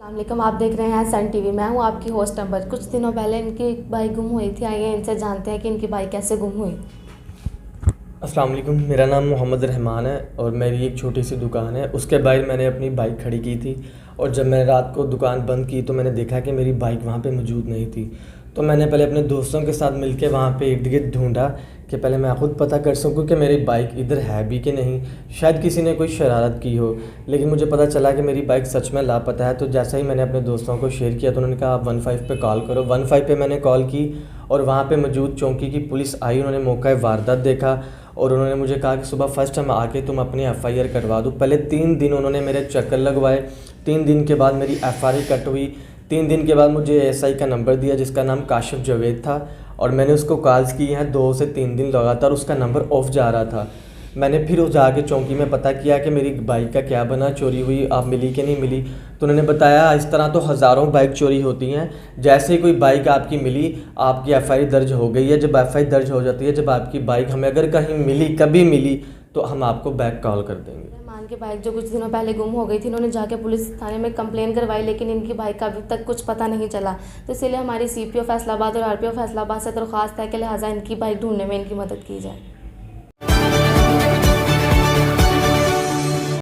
अस्सलामुअलैकुम, आप देख रहे हैं सन टीवी। मैं हूं आपकी होस्ट नंबर। कुछ दिनों पहले इनकी बाइक गुम हुई थी। आइए इनसे जानते हैं कि इनकी बाइक कैसे गुम हुई। अस्सलाम वालेकुम, मेरा नाम मोहम्मद रहमान है और मेरी एक छोटी सी दुकान है। उसके बाहर मैंने अपनी बाइक खड़ी की थी और जब मैंने रात को दुकान बंद की तो मैंने देखा कि मेरी बाइक वहाँ पे मौजूद नहीं थी। तो मैंने पहले अपने दोस्तों के साथ मिलके वहाँ पे इर्द गिर्द ढूंढा कि पहले मैं ख़ुद पता कर सकूँ कि मेरी बाइक इधर है भी कि नहीं, शायद किसी ने कोई शरारत की हो। लेकिन मुझे पता चला कि मेरी बाइक सच में लापता है। तो जैसा ही मैंने अपने दोस्तों को शेयर किया तो उन्होंने कहा आप 15 पे कॉल करो। 15 पे मैंने कॉल की और वहाँ पे मौजूद चौकी की पुलिस आई। उन्होंने मौका वारदात देखा और उन्होंने मुझे कहा कि सुबह फर्स्ट टाइम आके तुम अपनी एफ़आईआर कटवा दो। पहले 3 दिन उन्होंने मेरे चक्कर लगवाए। 3 दिन के बाद मेरी एफ़आईआर कट हुई। 3 दिन के बाद मुझे एएसआई का नंबर दिया जिसका नाम काशिफ जावेद था और मैंने उसको कॉल्स की हैं 2 से 3 दिन लगातार। उसका नंबर ऑफ जा रहा था। मैंने फिर उस जाके चौकी में पता किया कि मेरी बाइक का क्या बना, चोरी हुई, आप मिली कि नहीं मिली। तो उन्होंने बताया इस तरह तो हज़ारों बाइक चोरी होती हैं, जैसे ही कोई बाइक आपकी मिली आपकी एफ़आईआर दर्ज हो गई है। जब एफ़आईआर दर्ज हो जाती है, जब आपकी बाइक हमें अगर कहीं मिली, कभी मिली, तो हम आपको बैक कॉल कर देंगे। रहमान की बाइक जो कुछ दिनों पहले गुम हो गई थी, इन्होंने जाके पुलिस थाने में कंप्लेन करवाई, लेकिन इनकी बाइक का अभी तक कुछ पता नहीं चला। तो इसलिए हमारी सीपीओ फैसलाबाद और आरपीओ फैसलाबाद से दरख्वास्त है कि लिहाजा इनकी बाइक ढूंढने में इनकी मदद की जाए।